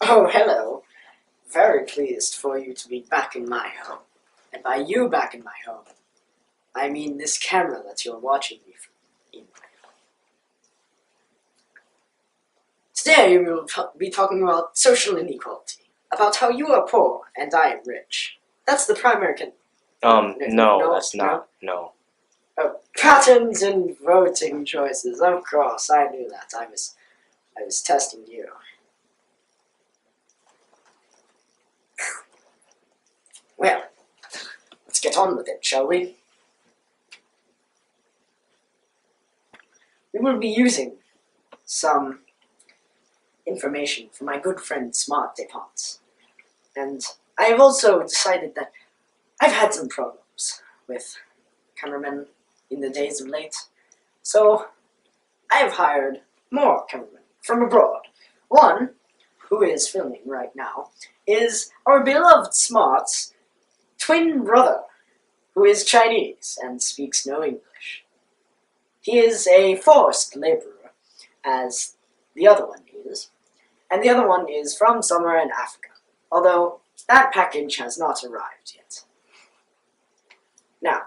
Oh, hello. Very pleased for you to be back in my home. And by you back in my home, I mean this camera that you're watching me from in my home. Today we will be talking about social inequality, about how you are poor and I am rich. That's the primary No, that's not. No. Oh, patterns in voting choices. Of course, I knew that. I was testing you. Well, let's get on with it, shall we? We will be using some information from my good friend Smart Desponts. And I have also decided that I've had some problems with cameramen in the days of late. So I have hired more cameramen from abroad. One, who is filming right now, is our beloved Smart's twin brother, who is Chinese and speaks no English. He is a forced laborer, as the other one is, and the other one is from somewhere in Africa, although that package has not arrived yet. Now,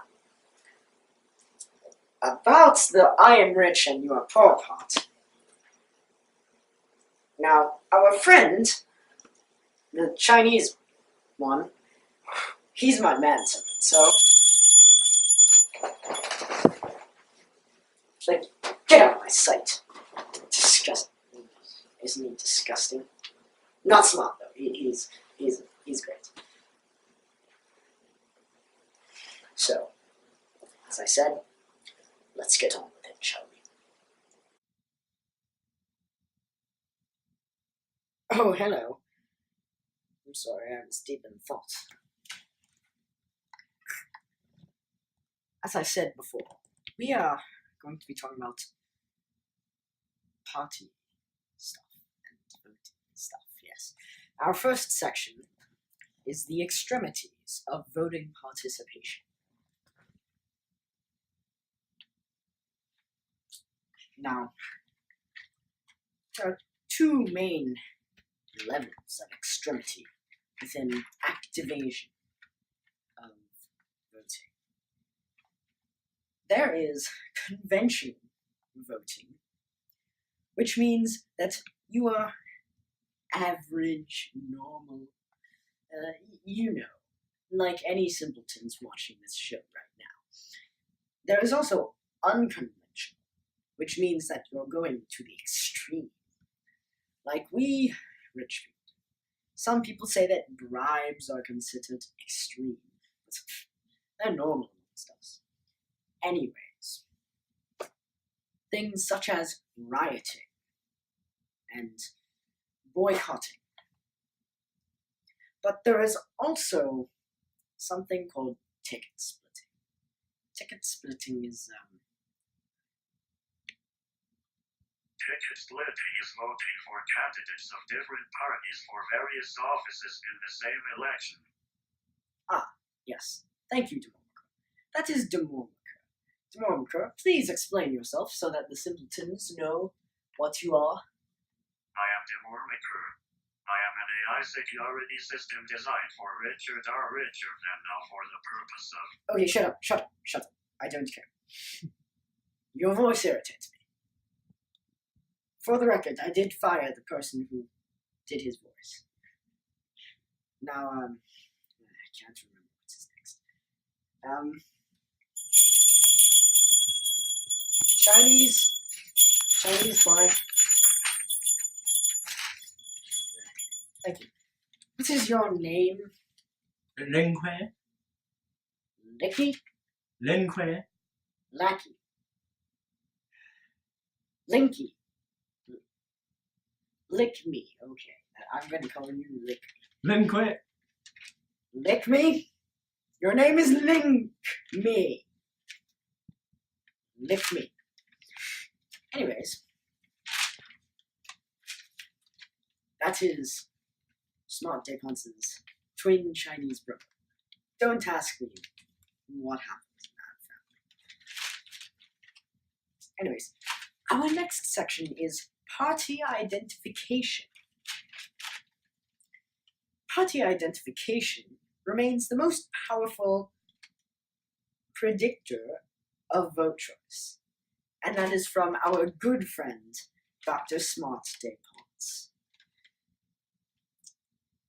about the I am rich and you are poor part. Now, our friend, the Chinese one, he's my manservant, so like, get out of my sight. Disgusting. Isn't he disgusting? Not Smart though. He's great. So, as I said, let's get on with it, shall we? Oh, hello. I'm sorry, I was deep in thought. As I said before, we are going to be talking about party stuff and voting stuff, yes. Our first section is the extremities of voting participation. Now, there are two main levels of extremity within activation of voting. There is conventional voting, which means that you are average, normal, like any simpletons watching this show right now. There is also unconventional, which means that you're going to the extreme. Like we rich people. Some people say that bribes are considered extreme, but they're normal amongst us. Anyways, things such as rioting and boycotting. But there is also something called ticket splitting. Ticket splitting is Ticket splitting is voting for candidates of different parties for various offices in the same election. Yes. Thank you, Demormaker. That is Demormaker. Demormaker, please explain yourself so that the simpletons know what you are. I am Demormaker. I am an AI security system designed for Richerthanthou for the purpose of... Okay, shut up. I don't care. Your voice irritates me. For the record, I did fire the person who did his voice. Now, I can't remember what's next. Chinese boy. Thank you. What is your name? Linque? Licky? Linque? Lackey. Linky. Lick me. Okay. I'm going to call you Lick me. Linque? Lick me? Your name is Link me. Lick me. Anyways, that is Smart Desponts' twin Chinese brother. Don't ask me what happened in that family. Anyways, our next section is party identification. party identification remains the most powerful predictor of vote choice, and that is from our good friend, Dr. Smart Desponts.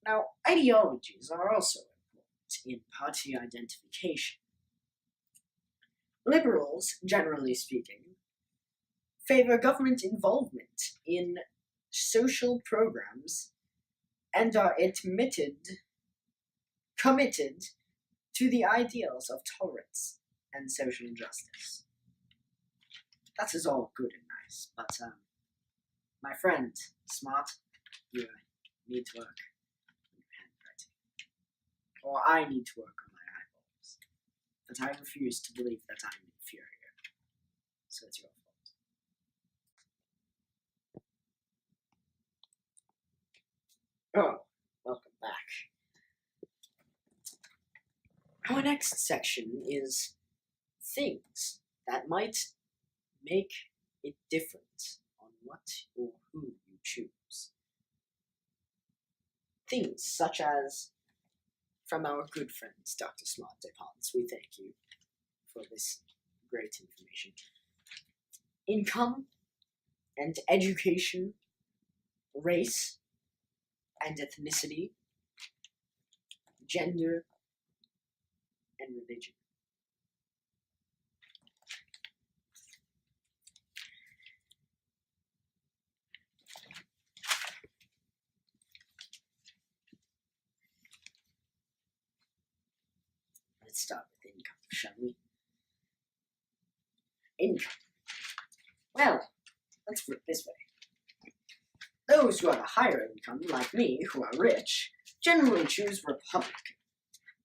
Now, ideologies are also important in party identification. Liberals, generally speaking, favor government involvement in social programs and are committed to the ideals of tolerance and social justice. That is all good and nice, but my friend, Smart, you need to work on your handwriting. Or I need to work on my eyeballs. But I refuse to believe that I'm inferior. So it's your fault. Oh, welcome back. Our next section is things that might make it different on what or who you choose. Things such as, from our good friends, Dr. Smart Desponts, we thank you for this great information. Income and education, race and ethnicity, gender and religion. Let's start with income, shall we? Income. Well, let's put it this way. Those who have a higher income, like me, who are rich, generally choose Republican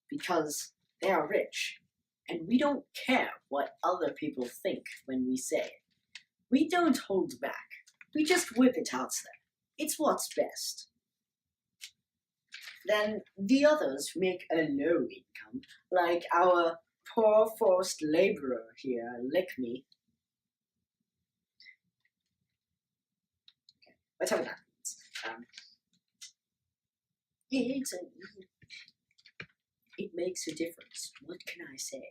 because they are rich, and we don't care what other people think when we say it. We don't hold back. We just whip it out there. It's what's best. Then the others who make a low income, like our poor forced laborer here, Lick-Me. Okay, whatever that means. It makes a difference. What can I say?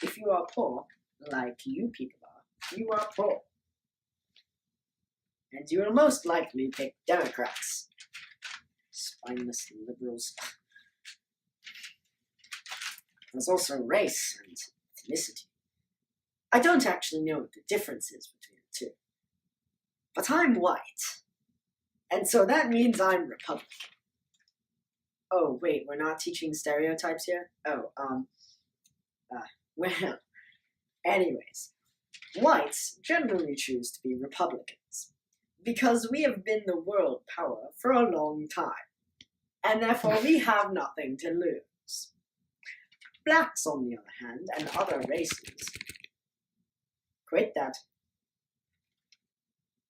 If you are poor, like you people are, you are poor. And you will most likely pick Democrats. Spineless liberals. There's also race and ethnicity. I don't actually know what the difference is between the two. But I'm white. And so that means I'm Republican. Oh, wait, we're not teaching stereotypes here? Oh, well, anyways. Whites generally choose to be Republicans because we have been the world power for a long time, and therefore we have nothing to lose. Blacks, on the other hand, and other races, quit that,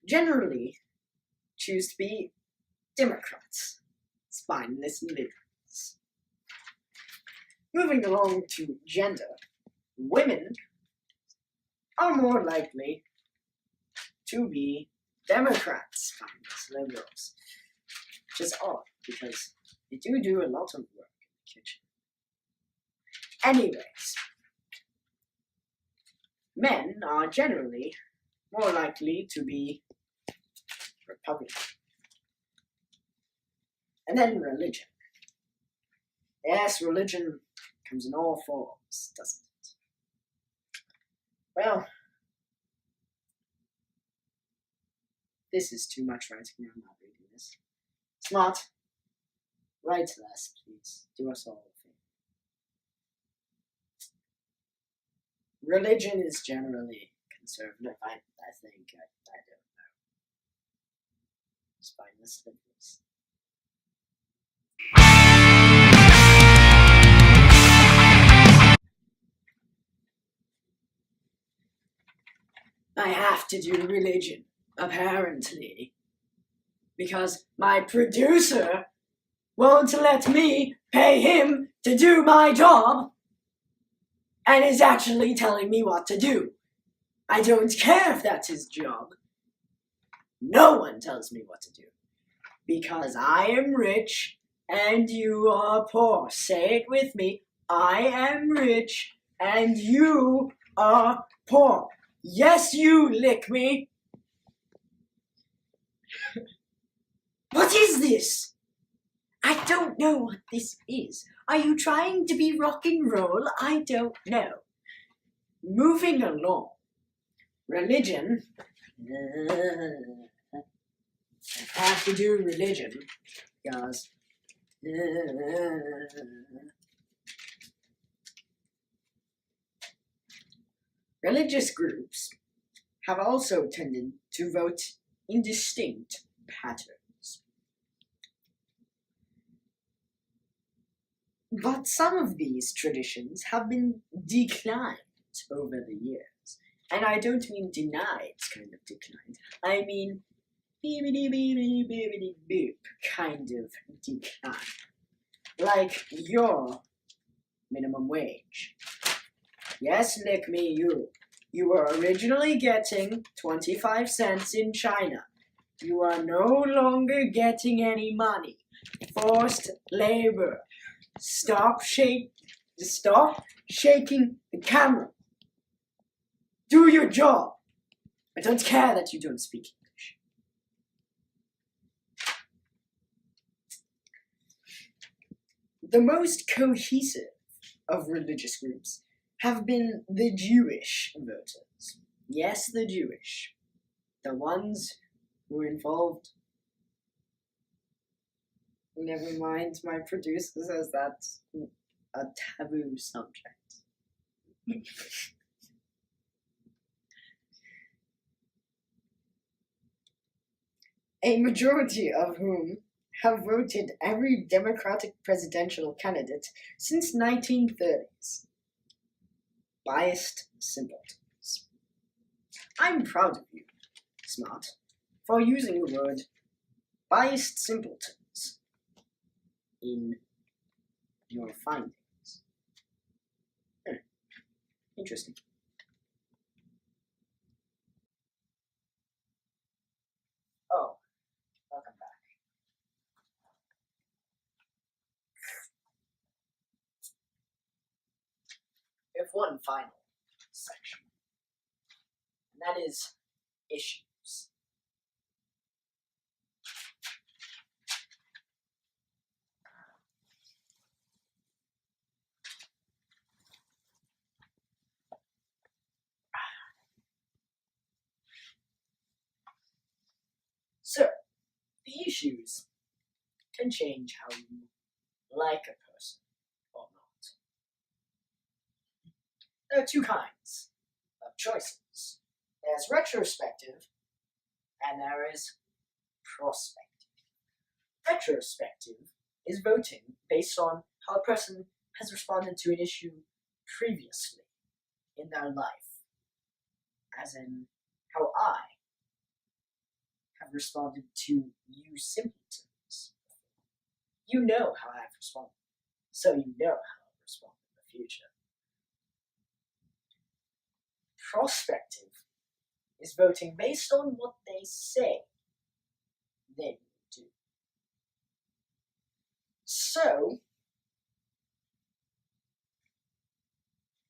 generally choose to be Democrats, spineless liberals. Moving along to gender, women are more likely to be Democrats, spineless liberals, which is odd because they do a lot of work in the kitchen. Anyways, men are generally more likely to be Republican. And then religion. Yes, religion comes in all forms, doesn't it? Well, this is too much writing. I'm not reading this. Smart, write less, please. Do us all a favor. Religion is generally conservative, I think. I don't know. Spineless liberals. I have to do religion, apparently, because my producer won't let me pay him to do my job and is actually telling me what to do. I don't care if that's his job. No one tells me what to do because I am rich and you are poor. Say it with me. I am rich, and you are poor. Yes, you lick me. What is this? I don't know what this is. Are you trying to be rock and roll? I don't know. Moving along. Religion. I have to do religion, guys. Religious groups have also tended to vote in distinct patterns. But some of these traditions have been declined over the years. And I don't mean denied kind of declined. I mean beep kind of decline. Like your minimum wage. Yes, lick me, you. You were originally getting 25 cents in China. You are no longer getting any money. Forced labor. Stop shaking the camera. Do your job. I don't care that you don't speak English. The most cohesive of religious groups have been the Jewish voters. Yes, the Jewish. The ones who were involved. Never mind, my producer says that's a taboo subject. A majority of whom have voted every Democratic presidential candidate since 1930s. Biased simpletons. I'm proud of you, Smart, for using the word biased simpletons in your findings. Interesting. Oh, welcome back. We have one final section, and that is issues. So, the issues can change how you like a person or not. There are two kinds of choices. There's retrospective, and there is prospective. Retrospective is voting based on how a person has responded to an issue previously in their life, as in how I have responded to you simpletons. You know how I've responded, so you know how I'll respond in the future. Prospective is voting based on what they say they will do. So,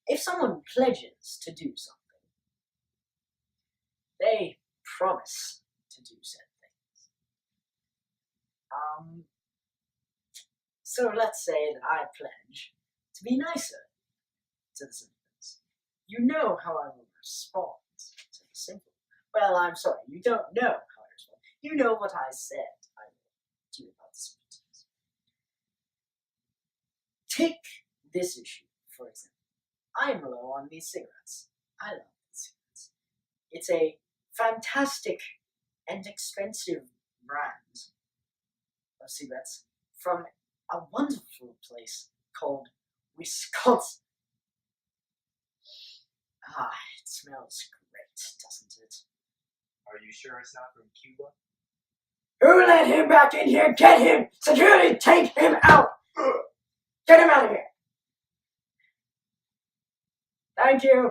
if someone pledges to do something, they promise to do said things. So let's say that I pledge to be nicer to the simpletons. You know how I will respond to the simpletons. Well, I'm sorry, you don't know how I respond. You know what I said I will do about the simpletons. Take this issue, for example. I'm low on these cigarettes. I love these cigarettes. It's a fantastic and expensive brand of cigarettes from a wonderful place called Wisconsin. Ah, it smells great, doesn't it? Are you sure it's not from Cuba? Who let him back in here? Get him! Security, take him out! Get him out of here! Thank you!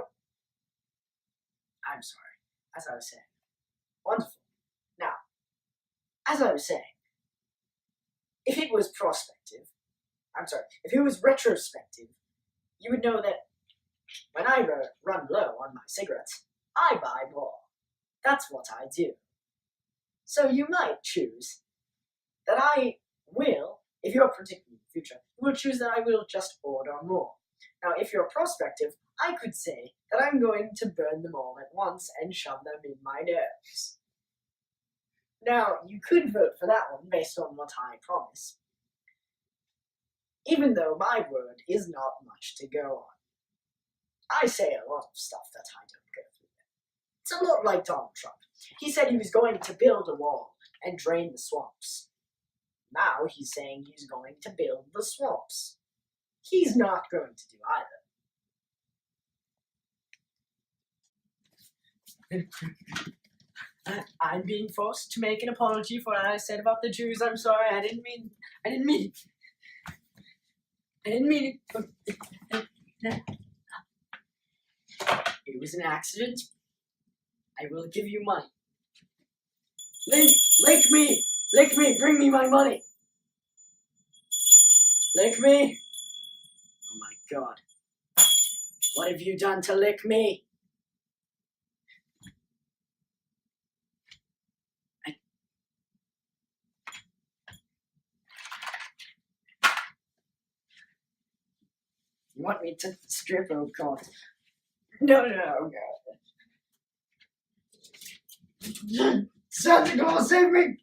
I'm sorry. As I was saying. Wonderful. Now, as I was saying, if it was if it was retrospective, you would know that when I run low on my cigarettes, I buy more. That's what I do. So you might choose that I will, if you're predicting the future, you will choose that I will just order more. Now, if you're prospective, I could say that I'm going to burn them all at once and shove them in my nose. Now, you could vote for that one based on what I promise, even though my word is not much to go on. I say a lot of stuff that I don't go through. It's a lot like Donald Trump. He said he was going to build a wall and drain the swamps. Now he's saying he's going to build the swamps. He's not going to do either. I'm being forced to make an apology for what I said about the Jews. I'm sorry. I didn't mean it. It was an accident. I will give you money. Lick me! Lick me! Bring me my money! Lick me! Oh my god. What have you done to lick me? You want me to strip? Oh god. No, god. Santa Claus, save me!